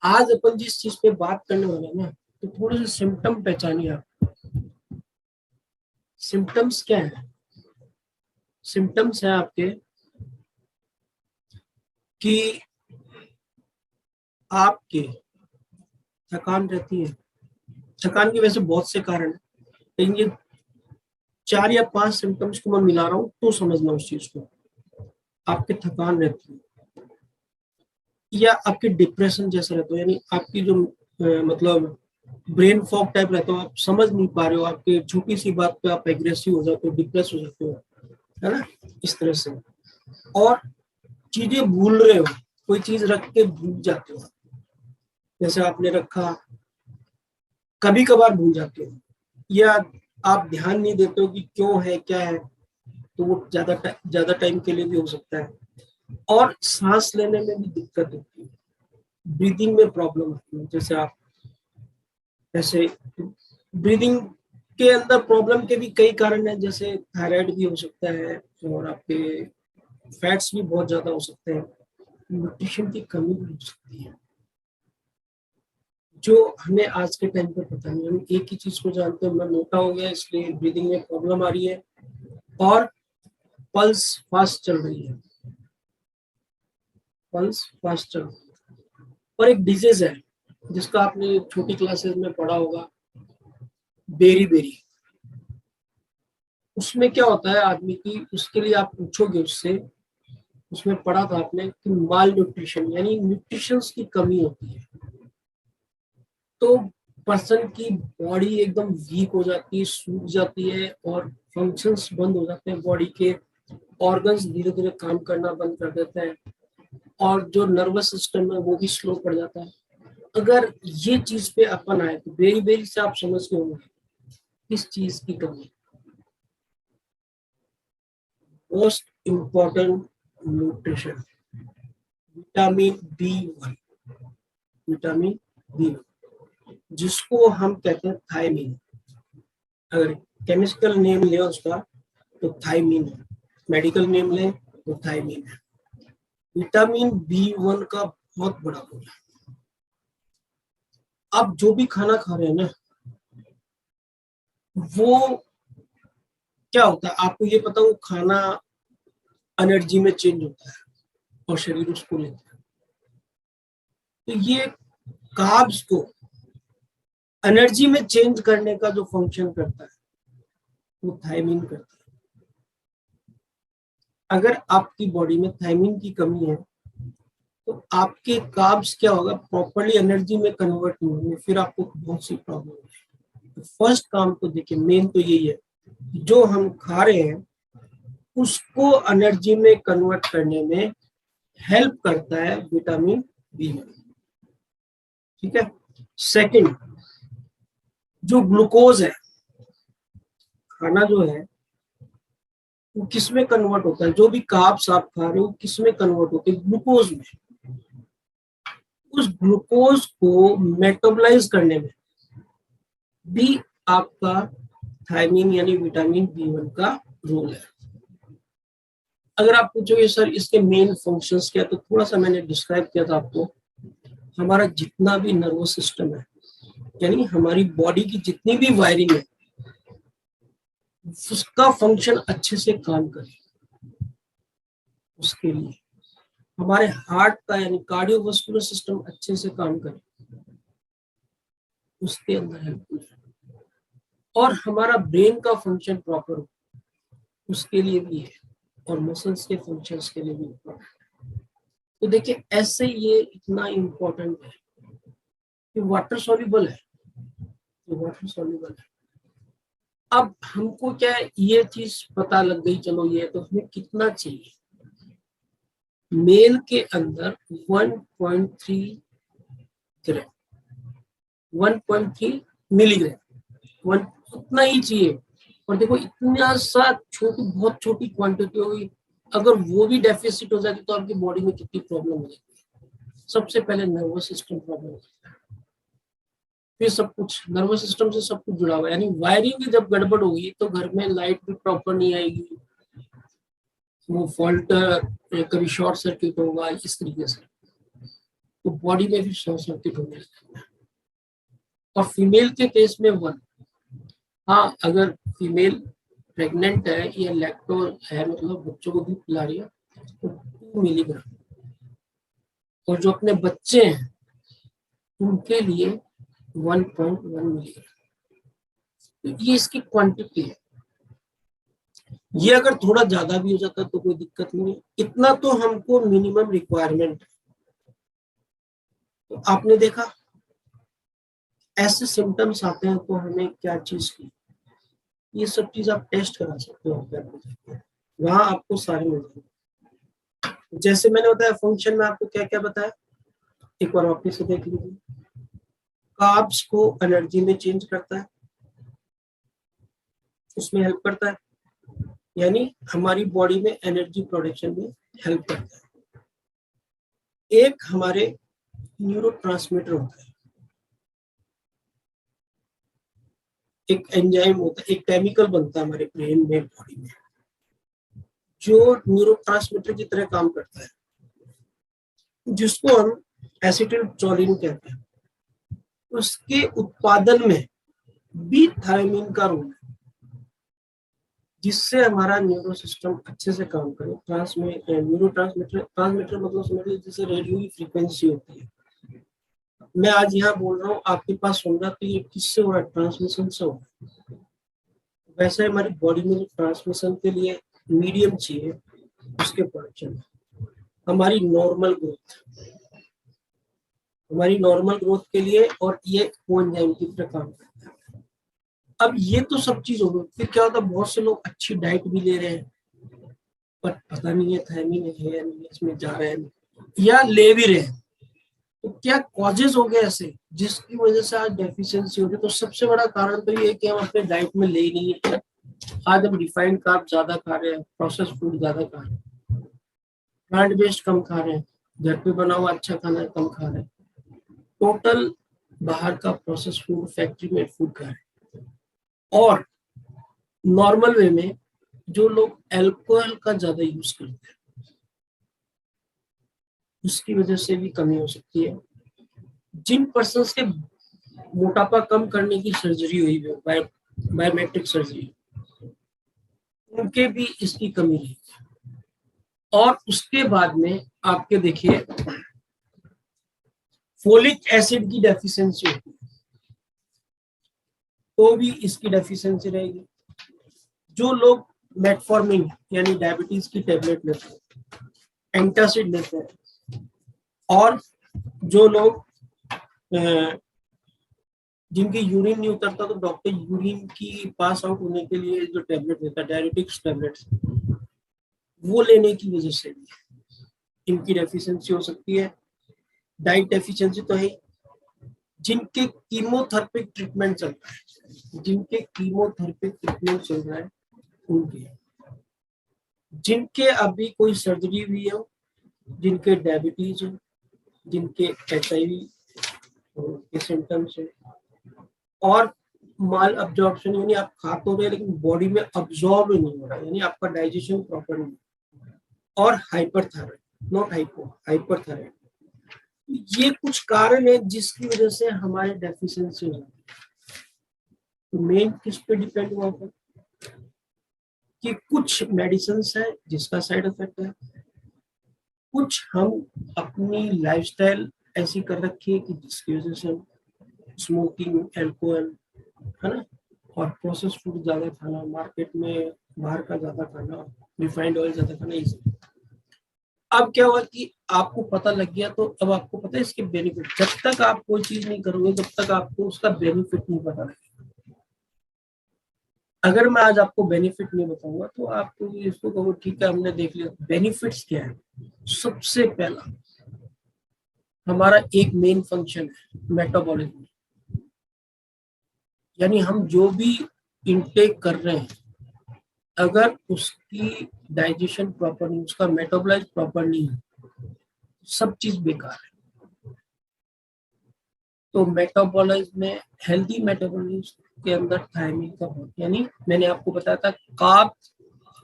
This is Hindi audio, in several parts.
आज अपन जिस चीज पे बात करने वाले हैं ना, तो थोड़े से सिम्टम पहचानिए आप। सिम्टम्स क्या है? सिम्टम्स है आपके कि आपके थकान रहती है। थकान की वजह से बहुत से कारण है, लेकिन ये 4 या 5 सिम्टम्स को मैं मिला रहा हूँ तो समझना उस चीज को। आपके थकान रहती है, या आपके डिप्रेशन जैसा रहता है, यानी आपकी जो मतलब ब्रेन फॉग टाइप रहता हो, आप समझ नहीं पा रहे हो, आपके छोटी सी बात पे आप एग्रेसिव हो जाते हो, डिप्रेस हो जाते हो, है ना, इस तरह से। और चीजें भूल रहे हो, कोई चीज रख के भूल जाते हो, जैसे आपने रखा, कभी कभार भूल जाते हो, या आप ध्यान नहीं देते हो कि क्यों है क्या है, तो वो ज्यादा टाइम के लिए भी हो सकता है। और सांस लेने में भी दिक्कत होती है, ब्रीदिंग में प्रॉब्लम होती है, जैसे आप ऐसे ब्रीदिंग के अंदर प्रॉब्लम के भी कई कारण हैं, जैसे थायराइड भी हो सकता है, और आपके फैट्स भी बहुत ज्यादा हो सकते हैं, न्यूट्रिशन की कमी भी हो सकती है, जो हमें आज के टाइम पर पता नहीं। हम एक ही चीज को जानते हैं, मैं मोटा हो गया इसलिए ब्रीदिंग में प्रॉब्लम आ रही है, और पल्स फास्ट चल रही है, पल्स फास्ट चल रही है। और एक डिजीज है जिसका आपने छोटी क्लासेस में पढ़ा होगा, बेरी बेरी। उसमें क्या होता है आदमी की, उसके लिए आप पूछोगे उससे, उसमें पढ़ा था आपने कि माल न्यूट्रिशन यानी न्यूट्रिशन की कमी होती है, तो पर्सन की बॉडी एकदम वीक हो जाती है, सूख जाती है, और फंक्शंस बंद हो जाते हैं बॉडी के, ऑर्गन्स धीरे धीरे काम करना बंद कर देते हैं, और जो नर्वस सिस्टम है वो भी स्लो पड़ जाता है। अगर ये चीज पे अपन आए तो बेरी बेरी से आप समझ गए होंगे किस चीज की कमी। Most important, nutrition, vitamin B 1, vitamin B 1, जिसको हम कहते हैं थायमीन। अगर केमिकल नेम ले उसका तो थायमीन है, मेडिकल नेम ले तो थायमीन है। विटामिन बी 1 का बहुत बड़ा रोल है। आप जो भी खाना खा रहे हैं ना, वो क्या होता है आपको ये पता, वो खाना एनर्जी में चेंज होता है और शरीर उसको लेता है। तो ये कार्ब्स को एनर्जी में चेंज करने का जो फंक्शन करता है वो थायमीन करता है। अगर आपकी बॉडी में थायमीन की कमी है तो आपके कार्ब्स क्या होगा, प्रॉपरली एनर्जी में कन्वर्ट नहीं होंगे, फिर आपको बहुत सी प्रॉब्लम है। तो फर्स्ट काम तो देखिए, मेन तो यही है, जो हम खा रहे हैं उसको एनर्जी में कन्वर्ट करने में हेल्प करता है विटामिन बी 1। ठीक है। सेकंड, जो ग्लूकोज है, खाना जो है वो किस में कन्वर्ट होता है, जो भी कार्ब्स आप खा रहे हो किस में कन्वर्ट होते हैं, ग्लूकोज में। उस ग्लूकोज को मेटाबोलाइज करने में भी आपका थायमीन यानी विटामिन बी 1 का रोल है। अगर आप पूछोगे सर इसके मेन फंक्शंस क्या, तो थोड़ा सा मैंने डिस्क्राइब किया था आपको। हमारा जितना भी नर्वस सिस्टम है, यानी हमारी बॉडी की जितनी भी वायरिंग है, उसका फंक्शन अच्छे से काम करे, उसके लिए हमारे हार्ट का यानी कार्डियोवास्कुलर सिस्टम अच्छे से काम करे, उसके अंदर हेल्पफुल है। और हमारा ब्रेन का फंक्शन प्रॉपर हो, उसके लिए भी है, और मसल्स के फंक्शंस के लिए भी इम्पोर्टेंट है। तो देखिए ऐसे ये इतना इम्पोर्टेंट है कि वाटर सॉल्युबल है, ये वाटर सॉल्युबल है। अब हमको क्या है, ये चीज पता लग गई, चलो ये तो हमें कितना चाहिए। मेल के अंदर 1.3 ग्राम, 1.3 मिलीग्राम, वन उतना ही चाहिए। और देखो इतना सा छोटी, बहुत छोटी क्वांटिटी होगी, अगर वो भी डेफिसिट हो जाती तो आपकी बॉडी में कितनी प्रॉब्लम हो जाती। सबसे पहले नर्वस सिस्टम प्रॉब्लम होता है, फिर सब कुछ नर्वस सिस्टम से सब कुछ जुड़ा हुआ है, यानी वायरिंग की जब गड़बड़ होगी तो घर में लाइट भी प्रॉपर नहीं आएगी, वो फॉल्ट, कभी शॉर्ट सर्किट होगा, इस तरीके से। तो बॉडी में भी शॉर्ट सर्किट होने लगता है। और फीमेल के केस में 1। हाँ, अगर फीमेल प्रेग्नेंट है या लैक्टो है, मतलब बच्चों को दूध पिला रही है, तो 2 मिलीग्राम। और जो अपने बच्चे हैं उनके लिए 1.1 मिलीग्राम। तो ये इसकी क्वांटिटी है। ये अगर थोड़ा ज्यादा भी हो जाता तो कोई दिक्कत नहीं है, इतना तो हमको मिनिमम रिक्वायरमेंट है। तो आपने देखा ऐसे सिम्टम्स आते हैं तो हमें क्या चीज की, ये सब चीज आप टेस्ट करा सकते हो, वहां आपको सारे मिल जाएंगे। जैसे मैंने बताया फंक्शन में आपको क्या क्या बताया, एक बार वापस से देख लीजिए। कार्ब्स को एनर्जी में चेंज करता है, उसमें हेल्प करता है, यानी हमारी बॉडी में एनर्जी प्रोडक्शन में हेल्प करता है। एक हमारे न्यूरोट्रांसमीटर होता है, एक एंजाइम होता है, एक केमिकल बनता है हमारे ब्रेन में, बॉडी में, जो न्यूरोट्रांसमीटर की तरह काम करता है, जिसको हम एसिटिलचोलिन कहते हैं। उसके उत्पादन में भी थायमिन का रोल है, जिससे हमारा न्यूरो सिस्टम अच्छे से काम करे। ट्रांसमीटर मतलब समझ लीजिए जैसे रेडियो की फ्रीक्वेंसी होती है। मैं आज यहाँ बोल रहा हूँ, आपके पास सुन रहा, तो ये किससे हो रहा है? ट्रांसमिशन से हो रहा है। वैसे हमारी बॉडी में ट्रांसमिशन के लिए मीडियम चाहिए, उसके प्रोडक्शन। हमारी नॉर्मल ग्रोथ के लिए, और ये कोएंजाइम की तरह काम करता है। अब ये तो सब चीज हो गई। फिर क्या होता है, बहुत से लोग अच्छी डाइट भी ले रहे हैं पर पता नहीं है थायमिन है या नहीं, इसमें जा रहे हैं या ले भी रहे हैं। तो क्या कॉजेज हो गए ऐसे जिसकी वजह से आज डेफिशिएंसी हो गई? तो सबसे बड़ा कारण तो ये है कि हम अपने डाइट में ले ही नहीं है। आज हम रिफाइंड कार्ब ज्यादा खा रहे हैं, प्रोसेस फूड ज्यादा खा रहे हैं, प्लांट बेस्ड कम खा रहे हैं, घर पे बना हुआ अच्छा खाना कम खा रहे हैं, टोटल बाहर का process food, factory made food खा रहे हैं। और नॉर्मल वे में जो लोग अल्कोहल का ज्यादा यूज करते हैं, उसकी वजह से भी कमी हो सकती है। जिन पर्सन्स के मोटापा कम करने की सर्जरी हुई है, बायोमेट्रिक सर्जरी, उनके भी इसकी कमी रही। और उसके बाद में आपके देखिए फोलिक एसिड की डेफिशिएंसी होती है, तो भी इसकी डेफिशिएंसी रहेगी। जो लोग मेटफॉर्मिन यानी डायबिटीज की टेबलेट लेते हैं, एंटासिड लेते हैं, और जो लोग जिनकी यूरिन नहीं उतरता तो डॉक्टर यूरिन की पास आउट होने के लिए जो टेबलेट देता है, डायरेटिक्स टेबलेट्स, वो लेने की वजह से इनकी डेफिशिएंसी हो सकती है। डाइट डेफिशिएंसी तो है। जिनके कीमोथेरेपिक ट्रीटमेंट चल रहा है, उनके, जिनके अभी कोई सर्जरी हुई हो, जिनके डायबिटीज हो, जिनके HIV के सिम्टम्स है, और माल अब्जॉर्प्शन, यानी आप खा तो रहे लेकिन बॉडी में अब्जॉर्ब नहीं हो रहा, यानी आपका डाइजेशन प्रॉपर नहीं, और हाइपरथायराइड, नॉट हाइपो, हाइपरथायराइड, ये कुछ कारण है जिसकी वजह से हमारे डेफिशिएंसी हो जाती है। तो मेन किस पे डिपेंड हुआ है कि कुछ मेडिसिन है जिसका साइड इफेक्ट है, कुछ हम अपनी लाइफस्टाइल ऐसी कर रखी है कि जिसकी वजह से स्मोकिंग, अल्कोहल, है ना, और प्रोसेस फूड ज्यादा खाना, मार्केट में बाहर का ज्यादा खाना, रिफाइंड ऑयल ज्यादा खाना, इसी। अब क्या हुआ कि आपको पता लग गया, तो अब आपको पता है इसके बेनिफिट। जब तक आप कोई चीज नहीं करोगे तब तक आपको उसका बेनिफिट नहीं पता लगेगा। अगर मैं आज आपको बेनिफिट नहीं बताऊंगा तो आप इसको कहो ठीक है हमने देख लिया। बेनिफिट्स क्या है? सबसे पहला हमारा एक मेन फंक्शन है मेटाबॉलिज्म, यानी हम जो भी इनटेक कर रहे हैं, अगर उसकी डाइजेशन प्रॉपर नहीं, उसका मेटाबॉलाइज प्रॉपर नहीं है, सब चीज बेकार है। तो मेटाबॉलाइज में, हेल्दी मेटाबॉलिज्म के अंदर थायमिन का बहुत, यानी मैंने आपको बताया था कार्ब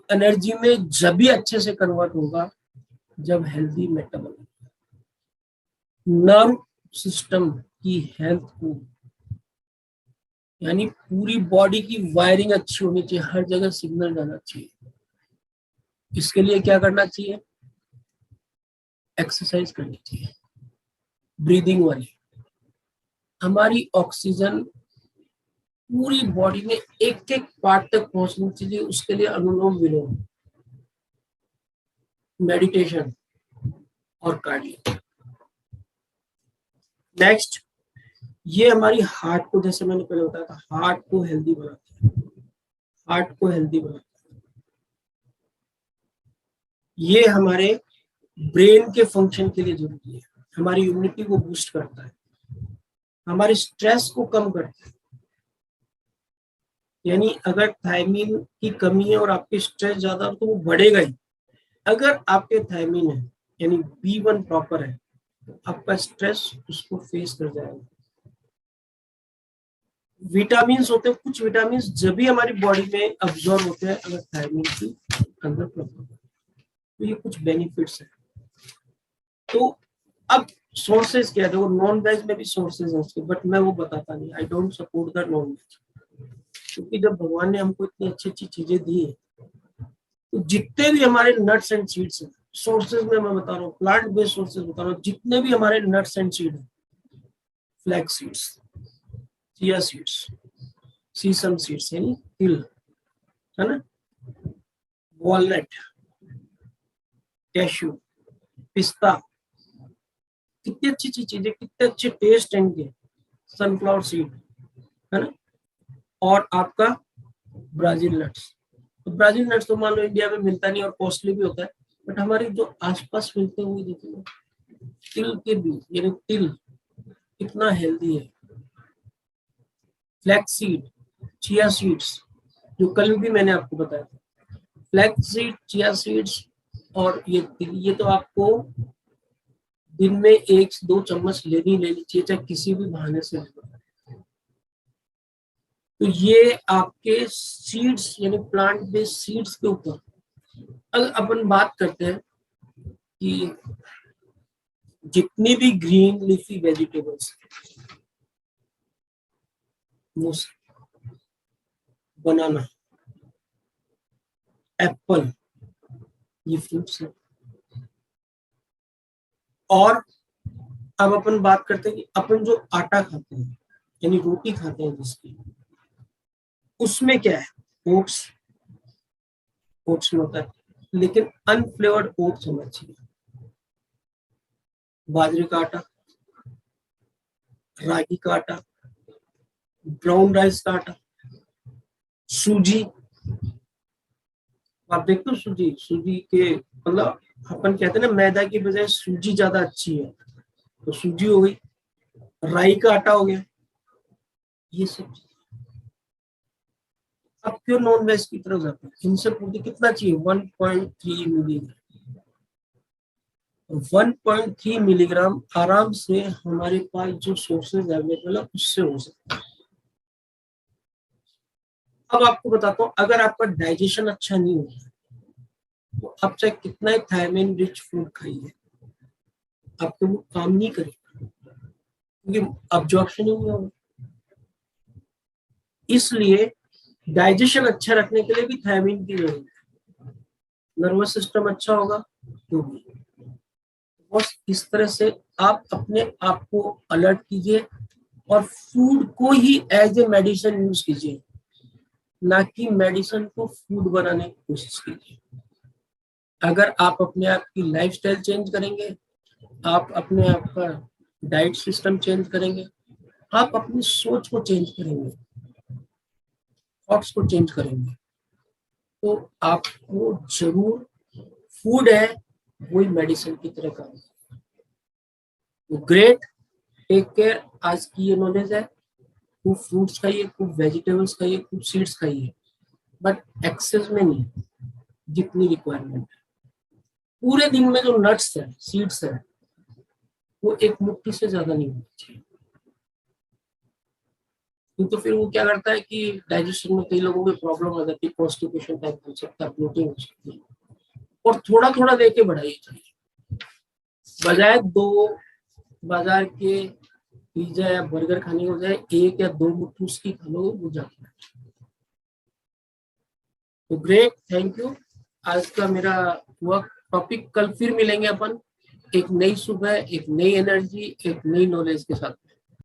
एनर्जी में जब भी अच्छे से कन्वर्ट होगा जब हेल्दी मेटाबॉलिज्म। नर्व सिस्टम की हेल्थ को, यानी पूरी बॉडी की वायरिंग अच्छी होनी चाहिए, हर जगह सिग्नल जाना चाहिए। इसके लिए क्या करना चाहिए? एक्सरसाइज करनी चाहिए, ब्रीदिंग वाली। हमारी ऑक्सीजन पूरी बॉडी में एक एक पार्ट तक पहुंचनी चाहिए, उसके लिए अनुलोम विलोम, मेडिटेशन और कार्डियो। नेक्स्ट, ये हमारी हार्ट को, जैसे मैंने पहले बताया था, हार्ट को हेल्दी बनाता है, हार्ट को हेल्दी बनाता है। ये हमारे ब्रेन के फंक्शन के लिए जरूरी है, हमारी इम्यूनिटी को बूस्ट करता है, हमारे स्ट्रेस को कम करता है। यानी अगर थायमीन की कमी है और आपके स्ट्रेस ज्यादा है तो वो बढ़ेगा ही। अगर आपके थायमीन है यानी B1 प्रॉपर है तो आपका स्ट्रेस उसको फेस कर जाएगा। विटामिन होते हैं, कुछ विटामिन जब भी हमारी बॉडी में अब्सॉर्ब होते हैं अगर थायमीन की अंदर प्रॉपर, तो ये कुछ बेनिफिट्स है। तो अब सोर्सेज क्या है? देखो नॉन वेज में भी सोर्सेज है उसके, बट मैं वो बताता नहीं, I don't support the non veg, क्योंकि जब भगवान ने हमको इतनी अच्छी अच्छी चीजें दी है, तो जितने भी हमारे नट्स एंड सीड्स हैं, सोर्सेज में मैं बता रहा हूँ, प्लांट बेस्ड सोर्सेज बता रहा हूँ, जितने भी हमारे नट्स एंड सीड है, फ्लैक्स सीड्स, चिया सीड्स, सीसम सीड्स यानी तिल, है ना, वॉलनट, कैश्यू, पिस्ता, कितनी अच्छी अच्छी चीजें, कितने अच्छे टेस्ट इनके, सनफ्लावर सीड, है ना, और आपका ब्राजील नट्स। तो ब्राजील नट्स तो मान लो इंडिया में मिलता नहीं और कॉस्टली भी होता है, बट हमारे जो आसपास मिलते हैं वो देखिए, तिल के बीज यानी तिल कितना हेल्दी है, फ्लैक्स सीड, चिया सीड्स, जो कल भी मैंने आपको बताया था, फ्लैक्स सीड, चिया सीड्स और ये तिल, ये तो आपको दिन में 1-2 चम्मच लेनी चाहिए, चाहे किसी भी बहाने से लेना। तो ये आपके सीड्स यानी प्लांट बेस्ड सीड्स के ऊपर। अगर अपन बात करते हैं कि जितनी भी ग्रीन लीफी वेजिटेबल्स, वो बनाना, एप्पल, ये फ्रूट्स है। और अब अपन बात करते हैं कि अपन जो आटा खाते हैं यानी रोटी खाते हैं जिसकी, उसमें क्या है? ओट्स, ओट्स में होता है, लेकिन अनफ्लेवर्ड ओट्स होना चाहिए, बाजरे का आटा, रागी का आटा, ब्राउन राइस का आटा, सूजी। आप देखते हो सूजी, सूजी के मतलब अपन कहते हैं ना मैदा की बजाय सूजी ज्यादा अच्छी है, तो सूजी हो गई, राई का आटा हो गया, ये सब। अब क्यों नॉन वेज की तरफ जाते हैं? इनसे पूरी कितना चाहिए? 1.3 मिलीग्राम, 1.3 मिलीग्राम आराम से हमारे पास जो सोर्सेज अवेलेबल है उससे हो सकता है। अब आपको बताता हूँ, अगर आपका डाइजेशन अच्छा नहीं होता तो आप चाहे कितना ही थायमीन रिच फूड खाइए, आपको वो काम नहीं करेगा, क्योंकि अब्जॉर्प्शन ही नहीं होगा। इसलिए डाइजेशन अच्छा रखने के लिए भी थायमीन की जरूरत है। नर्वस सिस्टम अच्छा होगा तो भी। बस इस तरह से आप अपने आप को अलर्ट कीजिए और फूड को ही एज ए मेडिसिन यूज कीजिए, ना कि मेडिसिन को फूड बनाने की कोशिश कीजिए। अगर आप अपने आप की लाइफस्टाइल चेंज करेंगे, आप अपने आप का डाइट सिस्टम चेंज करेंगे, आप अपनी सोच को चेंज करेंगे, थॉट्स को चेंज करेंगे, तो आपको जरूर फूड है वही मेडिसिन की तरह काम। तो ग्रेट, टेक केयर। आज की ये नॉलेज है, खूब फ्रूट्स खाइए, खूब वेजिटेबल्स खाइए, खूब सीड्स खाइए, बट एक्सेस में नहीं, जितनी रिक्वायरमेंट है। पूरे दिन में जो नट्स है, सीड्स है, वो एक मुट्ठी से ज्यादा नहीं होनी चाहिए। तो फिर वो क्या करता है कि डाइजेशन में कई लोगों में प्रॉब्लम आ जाती है, कॉन्स्टिपेशन टाइप हो सकता है, ब्लोटिंग हो सकती है। और थोड़ा थोड़ा लेके बढ़ाइए चाहिए, बजाय 2 बाजार के पिज्जा या बर्गर खाने के बजाय एक या दो मुट्ठी उसकी खा लो, वो जाता है। तो ग्रेट, थैंक यू। आज का मेरा हुआ टॉपिक, कल फिर मिलेंगे अपन एक नई सुबह, एक नई एनर्जी, एक नई नॉलेज के साथ।